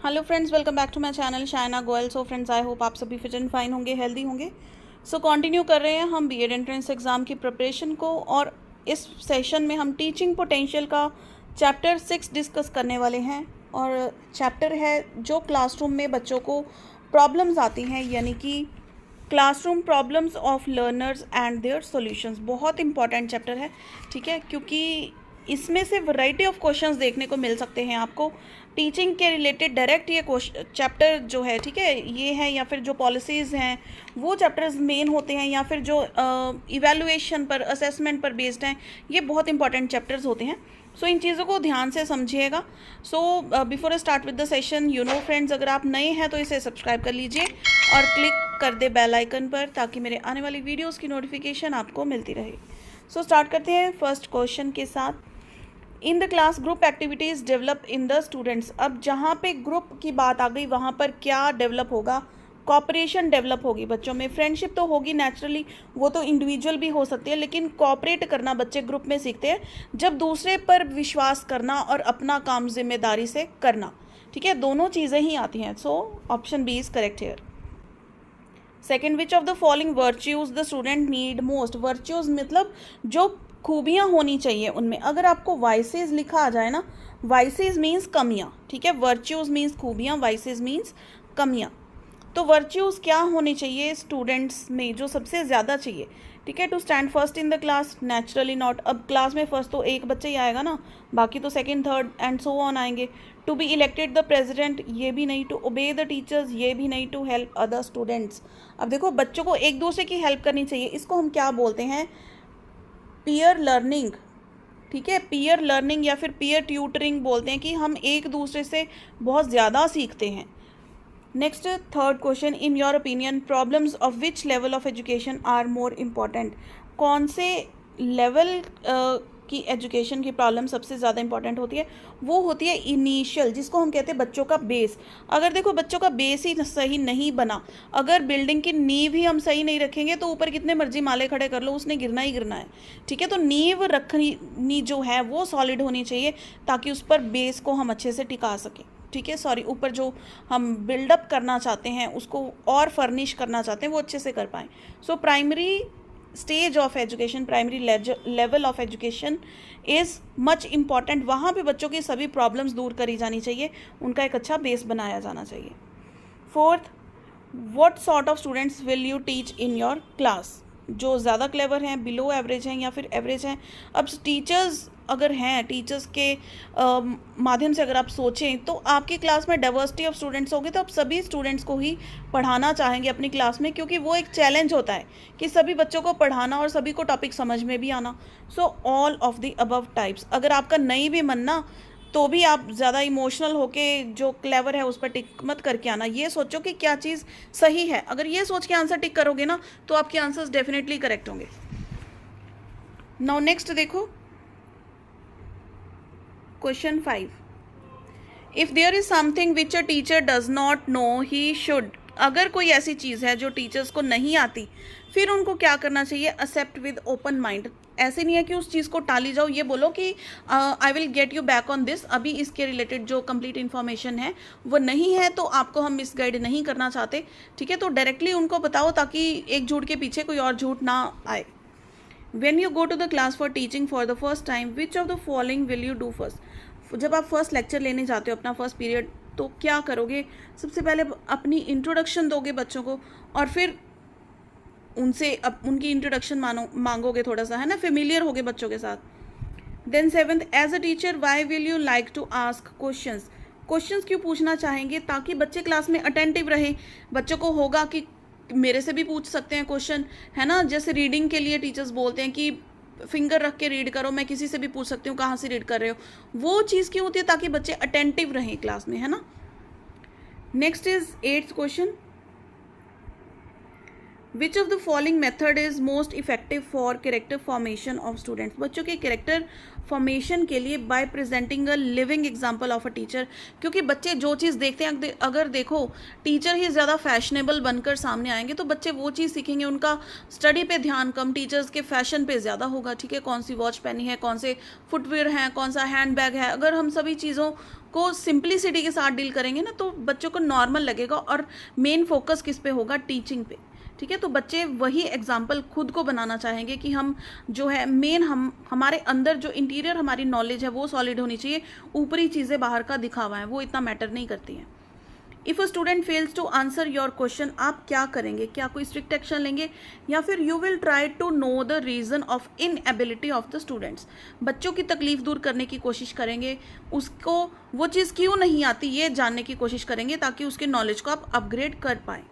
Hello friends, welcome back to my channel Shaina Goyal. So friends, I hope आप सभी fit and fine होंगे, healthy होंगे। So continue कर रहे हैं हम बीएड एंट्रेंस एग्ज़ाम की प्रिपरेशन को, और इस सेशन में हम टीचिंग पोटेंशियल का चैप्टर 6 डिस्कस करने वाले हैं। और चैप्टर है जो क्लासरूम में बच्चों को प्रॉब्लम्स आती हैं, यानी कि classroom problems of learners and their solutions. बहुत इंपॉर्टेंट चैप्टर है, ठीक है, क्योंकि इसमें से वैरायटी ऑफ क्वेश्चंस देखने को मिल सकते हैं आपको टीचिंग के रिलेटेड। डायरेक्ट ये चैप्टर जो है, ठीक है, ये है, या फिर जो पॉलिसीज़ हैं वो चैप्टर्स मेन होते हैं, या फिर जो इवैल्यूएशन पर, असेसमेंट पर बेस्ड हैं, ये बहुत इंपॉर्टेंट चैप्टर्स होते हैं। सो इन चीज़ों को ध्यान से समझिएगा। So before start with the session, friends, अगर आप नए हैं तो इसे सब्सक्राइब कर लीजिए और क्लिक कर दे बेल आइकन पर, ताकि मेरे आने वाली वीडियोज़ की नोटिफिकेशन आपको मिलती रहे। सो स्टार्ट करते हैं फर्स्ट क्वेश्चन के साथ। इन the class group activities develop in the students. अब जहाँ पे ग्रुप की बात आ गई, वहाँ पर क्या डेवलप होगा? कॉपरेशन डेवलप होगी बच्चों में। फ्रेंडशिप तो होगी नेचुरली, वो तो इंडिविजुअल भी हो सकती है, लेकिन कॉपरेट करना बच्चे ग्रुप में सीखते हैं, जब दूसरे पर विश्वास करना और अपना काम जिम्मेदारी से करना, ठीक है, दोनों चीज़ें ही आती हैं। So option B is correct here. Second, which of the following virtues the student need most. Virtues मतलब जो खूबियाँ होनी चाहिए उनमें। अगर आपको वाइसेस लिखा आ जाए ना, वाइसेस मीन्स कमियाँ, ठीक है, वर्च्यूज़ मीन्स खूबियाँ, वाइसेस मीन्स कमियाँ। तो वर्च्यूज़ क्या होनी चाहिए स्टूडेंट्स में, जो सबसे ज़्यादा चाहिए, ठीक है? To stand first in the class, naturally not. अब क्लास में फर्स्ट तो एक बच्चा ही आएगा ना, बाकी तो second, third and so on आएंगे। To be elected the president, ये भी नहीं। टू ओबे द टीचर्स, ये भी नहीं। To help other students. अब देखो, बच्चों को एक दूसरे की हेल्प करनी चाहिए, इसको हम क्या बोलते हैं? पीयर लर्निंग, ठीक है, पीयर लर्निंग या फिर पीयर ट्यूटरिंग बोलते हैं, कि हम एक दूसरे से बहुत ज़्यादा सीखते हैं। Next, third question, in your opinion problems of which level of education are more important. कौन से लेवल की एजुकेशन की प्रॉब्लम सबसे ज़्यादा इंपॉर्टेंट होती है? वो होती है इनिशियल, जिसको हम कहते हैं बच्चों का बेस। अगर देखो बच्चों का बेस ही सही नहीं बना, अगर बिल्डिंग की नींव ही हम सही नहीं रखेंगे, तो ऊपर कितने मर्जी माले खड़े कर लो, उसने गिरना ही गिरना है, ठीक है। तो नींव रखनी जो है वो सॉलिड होनी चाहिए, ताकि उस पर बेस को हम अच्छे से टिका सकें, ठीक है। सॉरी, ऊपर जो हम बिल्डअप करना चाहते हैं, उसको और फर्निश करना चाहते हैं, वो अच्छे से कर पाएँ। So primary stage of education, primary level of education is much important. वहाँ पे बच्चों की सभी प्रॉब्लम्स दूर करी जानी चाहिए, उनका एक अच्छा बेस बनाया जाना चाहिए। Fourth, what sort of students will you teach in your class. जो ज़्यादा क्लेवर हैं, बिलो एवरेज हैं, या फिर एवरेज हैं। अब टीचर्स अगर हैं, टीचर्स के माध्यम से अगर आप सोचें, तो आपकी क्लास में डाइवर्सिटी ऑफ स्टूडेंट्स होगी, तो आप सभी स्टूडेंट्स को ही पढ़ाना चाहेंगे अपनी क्लास में, क्योंकि वो एक चैलेंज होता है कि सभी बच्चों को पढ़ाना और सभी को टॉपिक समझ में भी आना। So all of the above types. अगर आपका नहीं भी मनना, तो भी आप ज़्यादा इमोशनल होके जो क्लेवर है उस पर टिक मत करके आना। ये सोचो कि क्या चीज़ सही है। अगर ये सोच के आंसर टिक करोगे ना, तो आपके आंसर्स डेफिनेटली करेक्ट होंगे। नाउ नेक्स्ट देखो, question 5, if there is something which a teacher does not know he should. अगर कोई ऐसी चीज़ है जो टीचर्स को नहीं आती, फिर उनको क्या करना चाहिए? Accept with open mind. ऐसे नहीं है कि उस चीज़ को टाली जाओ, ये बोलो कि I will get you back on this. अभी इसके रिलेटेड जो कंप्लीट इन्फॉर्मेशन है वो नहीं है, तो आपको हम मिसगाइड नहीं करना चाहते, ठीक है। तो डायरेक्टली उनको बताओ, ताकि एक झूठ के पीछे कोई और झूठ ना आए। When you go to the class for teaching for the first time, which of the following will you do first? जब आप फर्स्ट लेक्चर लेने जाते हो, अपना फर्स्ट पीरियड, तो क्या करोगे? सबसे पहले अपनी इंट्रोडक्शन दोगे बच्चों को, और फिर उनसे उनकी इंट्रोडक्शन मांगोगे, थोड़ा सा, है ना, फेमिलियर होगे बच्चों के साथ। Then seventh, as a teacher why will you like to ask questions. Questions क्यों पूछना चाहेंगे? ताकि बच्चे क्लास में अटेंटिव रहे, बच्चों को होगा कि मेरे से भी पूछ सकते हैं क्वेश्चन, है ना। जैसे रीडिंग के लिए टीचर्स बोलते हैं कि फिंगर रख के रीड करो, मैं किसी से भी पूछ सकती हूँ कहाँ से रीड कर रहे हो। वो चीज़ क्यों होती है? ताकि बच्चे अटेंटिव रहें क्लास में, है ना। Next is 8th question, which of the following method is most effective for character formation of students? बच्चों के कैरेक्टर फॉर्मेशन के लिए bye presenting a living example of a teacher. क्योंकि बच्चे जो चीज़ देखते हैं, अगर देखो टीचर ही ज़्यादा फैशनेबल बनकर सामने आएंगे तो बच्चे वो चीज़ सीखेंगे, उनका स्टडी पे ध्यान कम, टीचर्स के फैशन पे ज़्यादा होगा। ठीक है, कौन सी वॉच पहनी है, कौन से फुटवेयर हैं, कौन सा हैंड बैग है। अगर हम सभी चीज़ों को सिंप्लिसिटी के साथ डील करेंगे ना तो बच्चों को नॉर्मल लगेगा और मेन फोकस किस पे होगा? टीचिंग पे। ठीक है, तो बच्चे वही एग्जाम्पल खुद को बनाना चाहेंगे कि हम जो है मेन हमारे अंदर जो इंटीरियर हमारी नॉलेज है वो सॉलिड होनी चाहिए, ऊपरी चीज़ें बाहर का दिखावा है वो इतना मैटर नहीं करती हैं। If a student fails to answer your question, आप क्या करेंगे? क्या कोई स्ट्रिक्ट एक्शन लेंगे या फिर you will try to know the reason of inability of the students? बच्चों की तकलीफ दूर करने की कोशिश करेंगे, उसको वो चीज़ क्यों नहीं आती ये जानने की कोशिश करेंगे ताकि उसके नॉलेज को आप अपग्रेड कर पाएँ।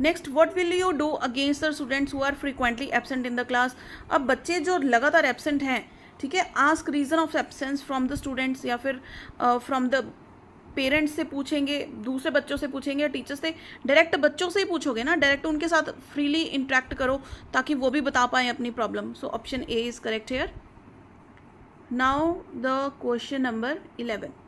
Next, what will you do against the students who are frequently absent in the class? अब बच्चे जो लगातार एब्सेंट हैं, ठीक है, ask reason of absence from the students या फिर फ्रॉम द पेरेंट्स से पूछेंगे, दूसरे बच्चों से पूछेंगे या टीचर से? डायरेक्ट बच्चों से ही पूछोगे ना, डायरेक्ट उनके साथ फ्रीली इंटरेक्ट करो ताकि वो भी बता पाएँ अपनी problem. So option A is correct hair. Now the question number 11,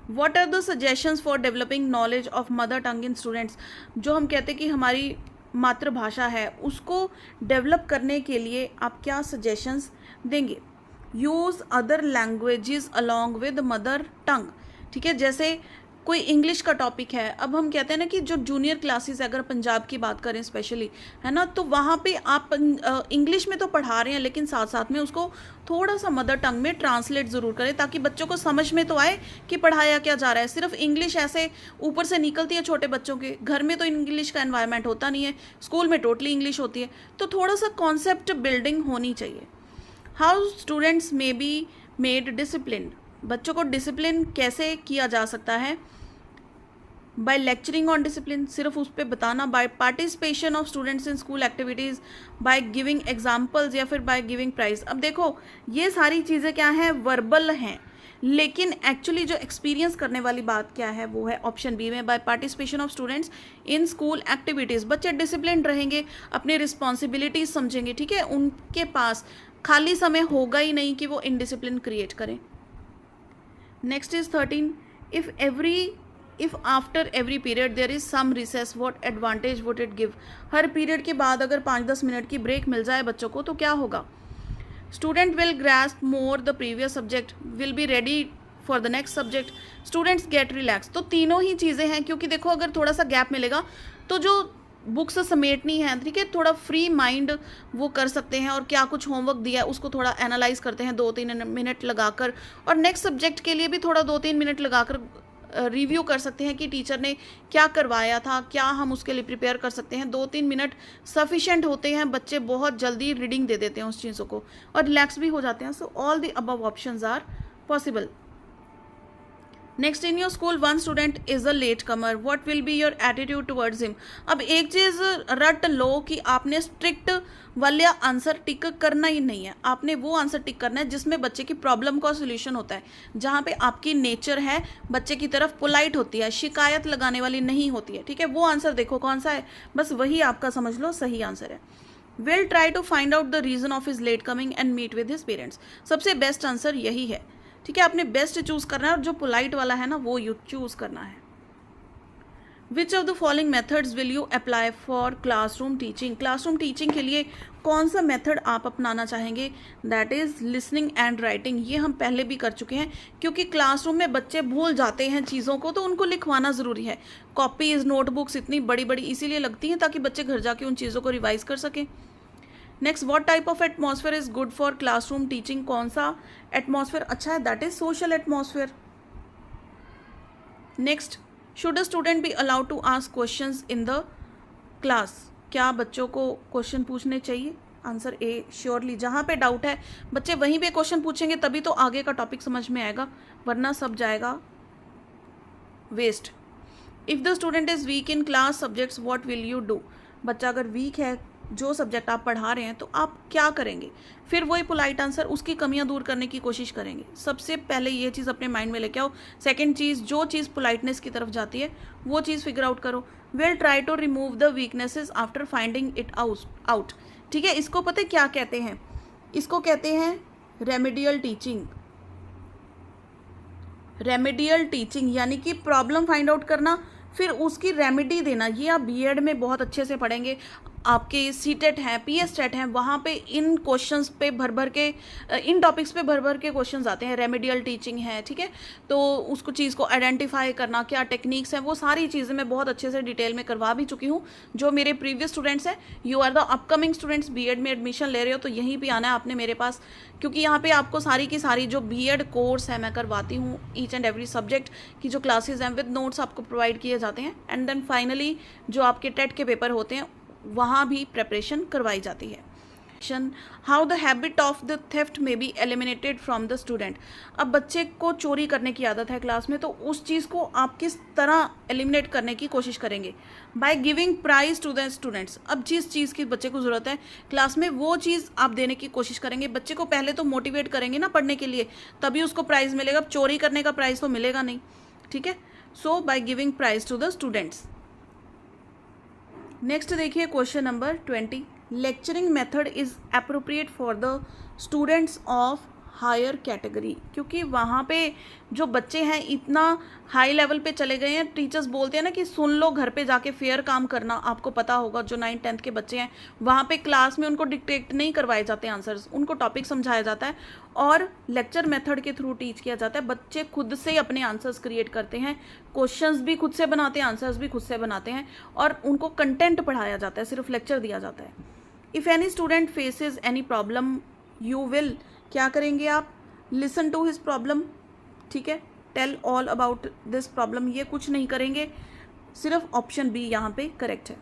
What are the suggestions for developing knowledge of mother tongue in students? जो हम कहते हैं कि हमारी मातृभाषा है उसको डेवलप करने के लिए आप क्या सजेशंस देंगे? Use other languages along with mother tongue. ठीक है, जैसे कोई इंग्लिश का टॉपिक है, अब हम कहते हैं ना कि जो जूनियर क्लासेस है, अगर पंजाब की बात करें स्पेशली, है ना, तो वहाँ पे आप इंग्लिश में तो पढ़ा रहे हैं लेकिन साथ साथ में उसको थोड़ा सा मदर टंग में ट्रांसलेट ज़रूर करें ताकि बच्चों को समझ में तो आए कि पढ़ाया क्या जा रहा है। सिर्फ इंग्लिश ऐसे ऊपर से निकलती है छोटे बच्चों के, घर में तो इंग्लिश का एनवायरनमेंट होता नहीं है, स्कूल में टोटली इंग्लिश होती है, तो थोड़ा सा कॉन्सेप्ट बिल्डिंग होनी चाहिए। How students may be made discipline? बच्चों को डिसिप्लिन कैसे किया जा सकता है? बाय लेक्चरिंग ऑन डिसिप्लिन, सिर्फ उस पर बताना, by participation of students in school activities, by giving examples या फिर बाय गिविंग प्राइज। अब देखो ये सारी चीज़ें क्या हैं? वर्बल हैं, लेकिन एक्चुअली जो एक्सपीरियंस करने वाली बात क्या है वो है ऑप्शन बी में, by participation of students in school activities. बच्चे डिसिप्लिन रहेंगे, अपनी रिस्पॉन्सिबिलिटीज समझेंगे। ठीक है, उनके पास खाली समय होगा ही नहीं कि वो इनडिसिप्लिन क्रिएट करें। Next is 13, if after every period there is some recess what advantage would it give? हर पीरियड के बाद अगर 5-10 मिनट की ब्रेक मिल जाए बच्चों को तो क्या होगा? Student will grasp more the previous subject, will be ready for the next subject, students gate relax. तो तीनों ही चीज़ें हैं, क्योंकि देखो अगर थोड़ा सा गैप मिलेगा तो जो बुक्स समेटनी है, ठीक है, थोड़ा फ्री माइंड वो कर सकते हैं और क्या कुछ होमवर्क दिया है उसको थोड़ा एनालाइज करते हैं 2-3 मिनट लगाकर, और नेक्स्ट सब्जेक्ट के लिए भी थोड़ा 2-3 मिनट लगाकर रिव्यू कर सकते हैं कि टीचर ने क्या करवाया था, क्या हम उसके लिए प्रिपेयर कर सकते हैं। 2-3 मिनट सफिशेंट होते हैं, बच्चे बहुत जल्दी रीडिंग दे देते हैं उस चीज़ों को और रिलैक्स भी हो जाते हैं। So all the above options are possible. Next, in your school one student is a late comer, what will be your attitude towards him? अब एक चीज़ रट लो कि आपने स्ट्रिक्ट वाले आंसर टिक करना ही नहीं है, आपने वो आंसर टिक करना है जिसमें बच्चे की प्रॉब्लम का सोल्यूशन होता है, जहाँ पे आपकी नेचर है बच्चे की तरफ पोलाइट होती है, शिकायत लगाने वाली नहीं होती है। ठीक है, वो आंसर देखो कौन सा है, बस वही आपका समझ लो सही आंसर है। Will try to find out the reason of his late coming and meet with his parents, सबसे बेस्ट आंसर यही है। ठीक है, आपने बेस्ट चूज करना है और जो पोलाइट वाला है ना वो यू चूज करना है। विच of the following methods will you apply for classroom teaching? Classroom teaching के लिए कौन सा मेथड आप अपनाना चाहेंगे? That is listening and writing. ये हम पहले भी कर चुके हैं, क्योंकि क्लासरूम में बच्चे भूल जाते हैं चीज़ों को तो उनको लिखवाना ज़रूरी है। कॉपीज़ नोटबुक्स इतनी बड़ी बड़ी इसीलिए लगती हैं ताकि बच्चे घर जाके उन चीज़ों को रिवाइज कर सकें। Next, what type of atmosphere is good for classroom teaching? कौन सा एटमॉस्फेयर अच्छा है? That is social atmosphere. Next, should a student be allowed to ask questions in the class? क्या बच्चों को क्वेश्चन पूछने चाहिए? Answer A, surely. जहाँ पे डाउट है बच्चे वहीं पे क्वेश्चन पूछेंगे तभी तो आगे का टॉपिक समझ में आएगा, वरना सब जाएगा waste. If the student is weak in class subjects what will you do? बच्चा अगर वीक है जो सब्जेक्ट आप पढ़ा रहे हैं तो आप क्या करेंगे? फिर वही पोलाइट आंसर, उसकी कमियां दूर करने की कोशिश करेंगे। सबसे पहले ये चीज़ अपने माइंड में लेके आओ। सेकंड चीज़, जो चीज़ पोलाइटनेस की तरफ जाती है वो चीज़ फिगर आउट करो। Will try to remove the weaknesses after finding it out. ठीक है, इसको पता है क्या कहते हैं? इसको कहते हैं रेमेडियल टीचिंग। रेमेडियल टीचिंग यानी कि प्रॉब्लम फाइंड आउट करना, फिर उसकी रेमेडी देना। ये आप बीएड में बहुत अच्छे से पढ़ेंगे। आपके सीटेट हैं, पीएस टेट हैं, वहाँ पे इन क्वेश्चंस पे भर भर के, इन टॉपिक्स पे भर भर के क्वेश्चंस आते हैं। रेमेडियल टीचिंग है, ठीक है, तो उसको चीज़ को आइडेंटिफाई करना, क्या टेक्निक्स हैं, वो सारी चीज़ें मैं बहुत अच्छे से डिटेल में करवा भी चुकी हूँ। जो मेरे प्रीवियस स्टूडेंट्स हैं, you are the upcoming students, B Ed में एडमिशन ले रहे हो तो यहीं पर आना है आपने मेरे पास, क्योंकि यहाँ पे आपको सारी की सारी जो बीएड कोर्स है मैं करवाती हूँ। ईच एंड एवरी सब्जेक्ट की जो क्लासेस हैं विद नोट्स आपको प्रोवाइड किए जाते हैं। एंड देन फाइनली जो आपके टेट के पेपर होते हैं वहाँ भी प्रिपरेशन करवाई जाती है। How the habit of the theft may be eliminated from the student. अब बच्चे को चोरी करने की आदत है क्लास में, तो उस चीज़ को आप किस तरह एलिमिनेट करने की कोशिश करेंगे? By giving prize to the students. अब जिस चीज़ की बच्चे को ज़रूरत है क्लास में वो चीज़ आप देने की कोशिश करेंगे। बच्चे को पहले तो मोटिवेट करेंगे ना पढ़ने के लिए, तभी उसको प्राइज़ मिलेगा। अब चोरी करने का प्राइज़ तो मिलेगा नहीं, ठीक है। So by giving prize to the students. Next देखिए question number 20। Lecturing method is appropriate for the students of higher category. क्योंकि वहाँ पे जो बच्चे हैं इतना हाई लेवल पे चले गए हैं, टीचर्स बोलते हैं ना कि सुन लो, घर पे जाके फेयर काम करना। आपको पता होगा जो 9th 10th के बच्चे हैं वहाँ पे क्लास में उनको डिक्टेट नहीं करवाए जाते आंसर्स, उनको टॉपिक समझाया जाता है और लेक्चर मेथड के थ्रू टीच किया जाता है। बच्चे खुद से अपने आंसर्स क्रिएट करते हैं, क्वेश्चंस भी खुद से बनाते हैं, आंसर्स भी खुद से बनाते हैं और उनको कंटेंट पढ़ाया जाता है, सिर्फ लेक्चर दिया जाता है। If any student faces any problem you will, क्या करेंगे आप? लिसन टू हिज प्रॉब्लम, ठीक है, tell all about this problem, ये कुछ नहीं करेंगे। सिर्फ ऑप्शन बी यहाँ पे करेक्ट है।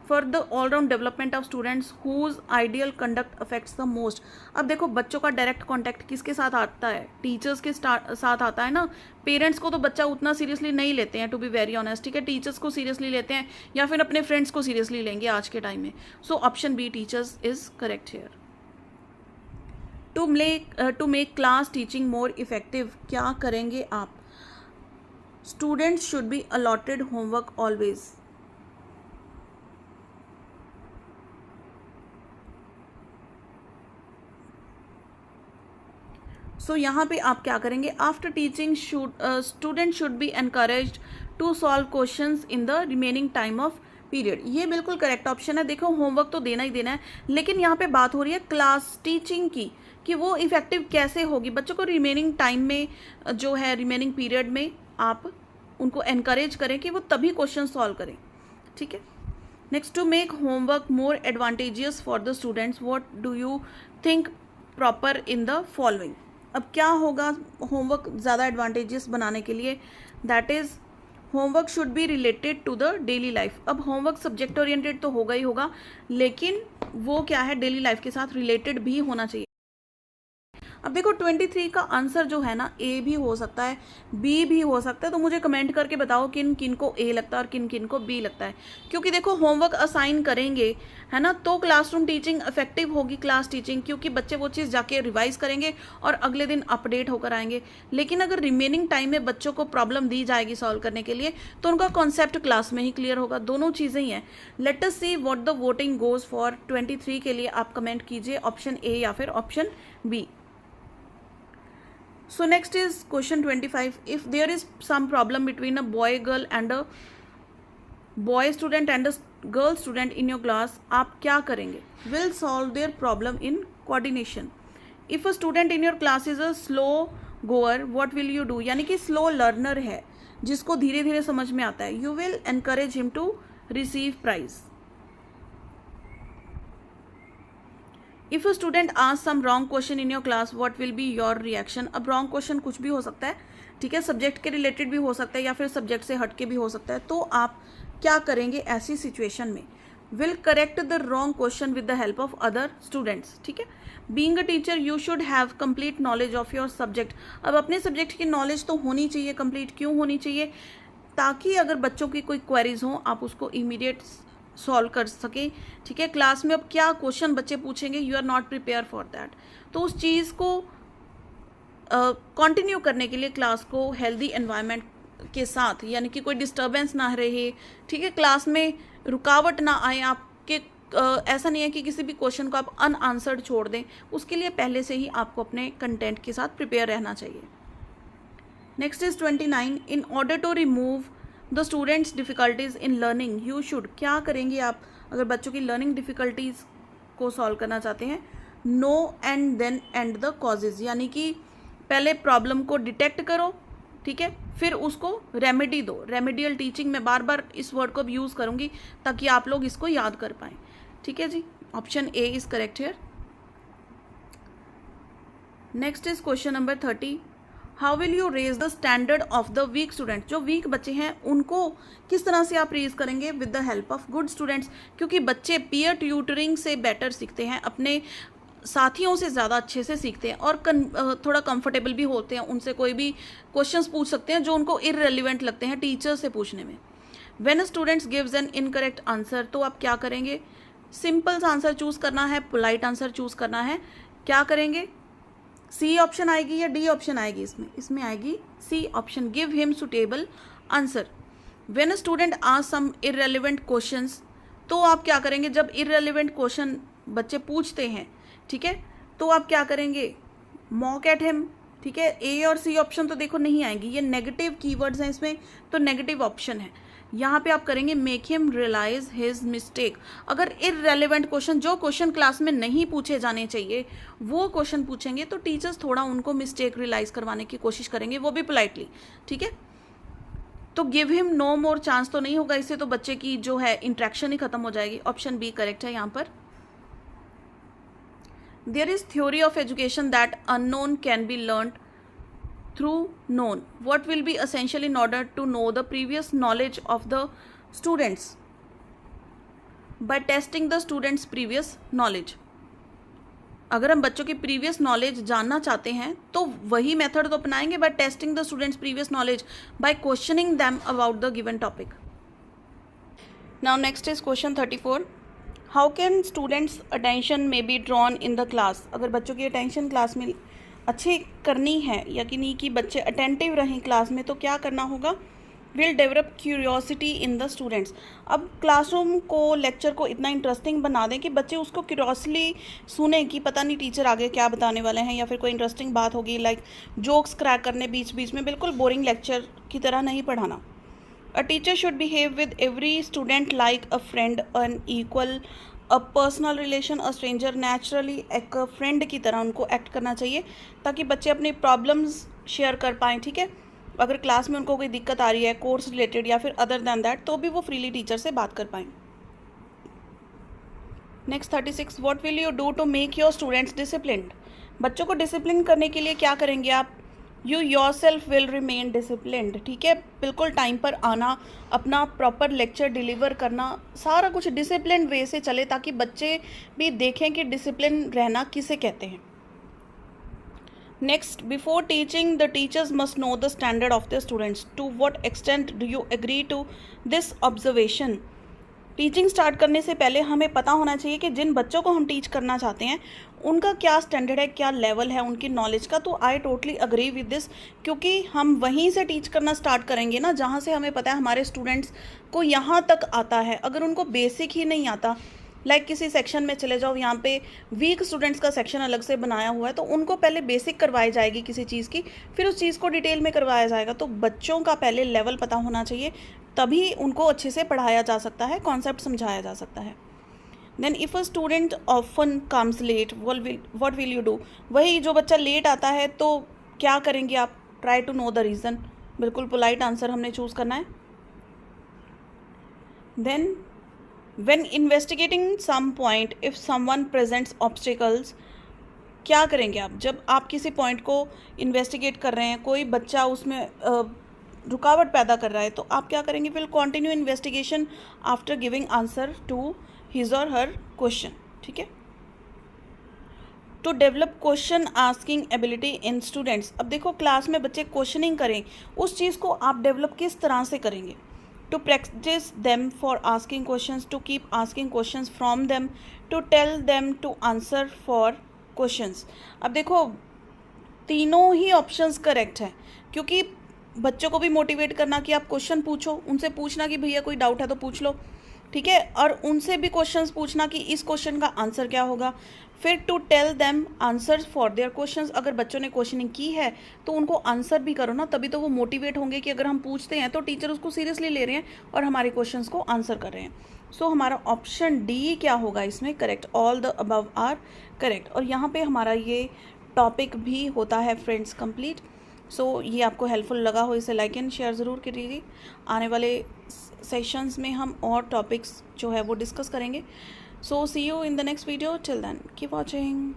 For the all round development of students whose ideal conduct affects the most. अब देखो बच्चों का डायरेक्ट कॉन्टैक्ट किसके साथ आता है? टीचर्स के साथ आता है ना। पेरेंट्स को तो बच्चा उतना सीरियसली नहीं लेते हैं, टू बी वेरी ऑनेस्ट, ठीक है। टीचर्स को सीरियसली लेते हैं या फिर अपने फ्रेंड्स को सीरियसली लेंगे आज के टाइम में। So option B teachers is correct here. To make class teaching more effective, क्या करेंगे आप? Students should be allotted homework always. So यहाँ पे आप क्या करेंगे? After teaching student should be encouraged to solve questions in the remaining time of period. ये बिल्कुल करेक्ट ऑप्शन है। देखो होमवर्क तो देना ही देना है, लेकिन यहाँ पे बात हो रही है क्लास टीचिंग की कि वो इफेक्टिव कैसे होगी। बच्चों को रिमेनिंग टाइम में जो है, रिमेनिंग पीरियड में आप उनको एनकरेज करें कि वो तभी क्वेश्चन सॉल्व करें, ठीक है। Next, to make homework more advantageous for the students, what do you think proper in the following. अब क्या होगा होमवर्क ज़्यादा एडवांटेजियस बनाने के लिए? That is homework should be related to the daily life. अब होमवर्क सब्जेक्ट ओरिएंटेड तो होगा ही होगा, लेकिन वो क्या है, डेली लाइफ के साथ रिलेटेड भी होना चाहिए। अब देखो 23 का आंसर जो है ना, ए भी हो सकता है, बी भी हो सकता है। तो मुझे कमेंट करके बताओ किन किन को ए लगता है और किन किन को बी लगता है। क्योंकि देखो होमवर्क असाइन करेंगे, है ना, तो क्लासरूम टीचिंग इफेक्टिव होगी, क्लास टीचिंग, क्योंकि बच्चे वो चीज़ जाके रिवाइज करेंगे और अगले दिन अपडेट होकर आएंगे। लेकिन अगर रिमेनिंग टाइम में बच्चों को प्रॉब्लम दी जाएगी सॉल्व करने के लिए, तो उनका कॉन्सेप्ट क्लास में ही क्लियर होगा। दोनों चीज़ें ही हैं। Let us see what the voting goes for 23 के लिए। आप कमेंट कीजिए ऑप्शन ए या फिर option B. So next is question 25. If there is some problem between a boy girl and a boy student and a girl student in your class, आप क्या करेंगे? Will solve their problem in coordination. If a student in your class is a slow goer, what will you do? यानी कि slow learner है, जिसको धीरे धीरे समझ में आता है, you will encourage him to receive prize. If a student asks some wrong question in your class, what will be your reaction? अब wrong question कुछ भी हो सकता है, ठीक है, सब्जेक्ट के रिलेटेड भी हो सकता है या फिर सब्जेक्ट से हट के भी हो सकता है। तो आप क्या करेंगे ऐसी सिचुएशन में? Will correct the wrong question with the help of other students, ठीक है। Being a teacher, you should have complete knowledge of your subject. अब अपने सब्जेक्ट की नॉलेज तो होनी चाहिए, कंप्लीट क्यों होनी चाहिए? ताकि अगर बच्चों की कोई क्वेरीज हो आप उसको इमीडिएट सॉल्व कर सके, ठीक है। क्लास में अब क्या क्वेश्चन बच्चे पूछेंगे, you are not prepare for that. तो उस चीज़ को कंटिन्यू करने के लिए क्लास को हेल्दी एनवायरनमेंट के साथ, यानी कि कोई डिस्टर्बेंस ना रहे, ठीक है, क्लास में रुकावट ना आए आपके। ऐसा नहीं है कि किसी भी क्वेश्चन को आप अनआंसर्ड छोड़ दें, उसके लिए पहले से ही आपको अपने कंटेंट के साथ प्रिपेयर रहना चाहिए। Next is 29, in order to remove the students difficulties in learning you should, क्या करेंगे आप अगर बच्चों की लर्निंग डिफ़िकल्टीज को सॉल्व करना चाहते हैं? Know and then end the causes, यानी कि पहले प्रॉब्लम को डिटेक्ट करो, ठीक है, फिर उसको रेमेडी दो। रेमेडियल टीचिंग में बार बार इस वर्ड को भी यूज़ करूँगी ताकि आप लोग इसको याद कर पाएँ, ठीक है जी। Option A is correct here. Next is question number 30, how will you raise the standard of the weak student, जो वीक बच्चे हैं उनको किस तरह से आप रेज करेंगे? With the help of good students, क्योंकि बच्चे पीयर ट्यूटरिंग से बेटर सीखते हैं, अपने साथियों से ज़्यादा अच्छे से सीखते हैं और थोड़ा कंफर्टेबल भी होते हैं, उनसे कोई भी क्वेश्चंस पूछ सकते हैं जो उनको इररेलेवेंट लगते हैं टीचर से पूछने में। When students gives an incorrect answer, तो आप क्या करेंगे? सिंपल सा आंसर चूज़ करना है, पोलाइट आंसर चूज़ करना है। क्या करेंगे? सी ऑप्शन आएगी या डी ऑप्शन आएगी? इसमें आएगी C option, give him suitable answer. When student ask some irrelevant questions, तो आप क्या करेंगे? जब इररेलेवेंट क्वेश्चन बच्चे पूछते हैं, ठीक है, तो आप क्या करेंगे? मॉक एट हिम, ठीक है। ए और सी ऑप्शन तो देखो नहीं आएंगी, ये नेगेटिव कीवर्ड्स हैं इसमें, तो नेगेटिव ऑप्शन है। यहाँ पे आप करेंगे make him realize his mistake. अगर इररेलेवेंट क्वेश्चन, जो क्वेश्चन क्लास में नहीं पूछे जाने चाहिए, वो क्वेश्चन पूछेंगे तो टीचर्स थोड़ा उनको मिस्टेक रियलाइज करवाने की कोशिश करेंगे, वो भी पोलाइटली, ठीक है। तो give him no more chance तो नहीं होगा, इससे तो बच्चे की जो है इंट्रैक्शन ही खत्म हो जाएगी। ऑप्शन बी करेक्ट है यहाँ पर। There is theory of education that unknown can be learnt through known. What will be essential in order to know the previous knowledge of the students? By testing the students' previous knowledge. अगर हम बच्चों की previous knowledge जानना चाहते हैं तो वही method तो अपनाएंगे, by testing the students previous knowledge by questioning them about the given topic. Now next is question 34, how can students attention में be drawn in the class. अगर बच्चों की अटेंशन क्लास में अच्छी करनी है, यकीनी कि बच्चे अटेंटिव रहें क्लास में, तो क्या करना होगा? Will develop curiosity in the students. अब क्लासरूम को, लेक्चर को इतना इंटरेस्टिंग बना दें कि बच्चे उसको क्यूरियोसली सुने कि पता नहीं टीचर आगे क्या बताने वाले हैं, या फिर कोई इंटरेस्टिंग बात होगी, लाइक जोक्स क्रैक करने बीच बीच में, बिल्कुल बोरिंग लेक्चर की तरह नहीं पढ़ाना। A teacher should behave with every student like a friend, an equal, a personal relation, a stranger. Naturally एक फ्रेंड की तरह उनको एक्ट करना चाहिए ताकि बच्चे अपने प्रॉब्लम्स शेयर कर पाएँ, ठीक है। अगर क्लास में उनको कोई दिक्कत आ रही है कोर्स रिलेटेड या फिर अदर दैन दैट, तो भी वो फ्रीली टीचर से बात कर पाएँ। Next 36, what will you do to make your students disciplined. बच्चों को डिसिप्लिन करने के लिए क्या करेंगे आप? You yourself will remain disciplined, ठीक है। बिल्कुल टाइम पर आना, अपना प्रॉपर लेक्चर डिलीवर करना, सारा कुछ डिसिप्लिन वे से चले ताकि बच्चे भी देखें कि डिसिप्लिन रहना किसे कहते हैं। Next, before teaching the teachers must know the standard of the students. To what extent do you agree to this observation. Teaching start करने से पहले हमें पता होना चाहिए कि जिन बच्चों को हम टीच करना चाहते हैं उनका क्या स्टैंडर्ड है, क्या लेवल है उनकी नॉलेज का। तो I totally agree with this, क्योंकि हम वहीं से टीच करना स्टार्ट करेंगे ना जहाँ से हमें पता है हमारे स्टूडेंट्स को यहाँ तक आता है। अगर उनको बेसिक ही नहीं आता, लाइक किसी सेक्शन में चले जाओ, यहाँ पे वीक स्टूडेंट्स का सेक्शन अलग से बनाया हुआ है, तो उनको पहले बेसिक करवाई जाएगी किसी चीज़ की, फिर उस चीज़ को डिटेल में करवाया जाएगा। तो बच्चों का पहले लेवल पता होना चाहिए, तभी उनको अच्छे से पढ़ाया जा सकता है, कॉन्सेप्ट समझाया जा सकता है। Then if a student often comes late, what will you do. वही जो बच्चा लेट आता है तो क्या करेंगे आप? Try to know the reason. बिल्कुल पोलाइट आंसर हमने चूज़ करना है। Then when investigating some point, if someone presents obstacles, क्या करेंगे आप? जब आप किसी पॉइंट को इन्वेस्टिगेट कर रहे हैं, कोई बच्चा उसमें रुकावट पैदा कर रहा है, तो आप क्या करेंगे? Will continue investigation after giving answer to his और हर क्वेश्चन, ठीक है। To develop question asking ability in students. अब देखो क्लास में बच्चे क्वेश्चनिंग करें, उस चीज़ को आप डेवलप किस तरह से करेंगे? To practice them for asking questions, to keep asking questions from them, to tell them to answer for questions. अब देखो तीनों ही ऑप्शंस करेक्ट हैं, क्योंकि बच्चों को भी मोटिवेट करना कि आप क्वेश्चन पूछो, उनसे पूछना कि भैया कोई डाउट है तो पूछ लो, ठीक है, और उनसे भी क्वेश्चंस पूछना कि इस क्वेश्चन का आंसर क्या होगा। फिर to tell them answers for their questions, अगर बच्चों ने क्वेश्चनिंग की है तो उनको आंसर भी करो ना, तभी तो वो मोटिवेट होंगे कि अगर हम पूछते हैं तो टीचर उसको सीरियसली ले रहे हैं और हमारे क्वेश्चंस को आंसर कर रहे हैं। सो हमारा ऑप्शन डी क्या होगा इसमें correct, all the above are correct. और यहाँ पे हमारा ये टॉपिक भी होता है फ्रेंड्स कंप्लीट। सो ये आपको हेल्पफुल लगा हो इसे लाइक एंड शेयर ज़रूर कीजिए। आने वाले सेशंस में हम और टॉपिक्स जो है वो डिस्कस करेंगे। So see you in the next video, till then keep watching.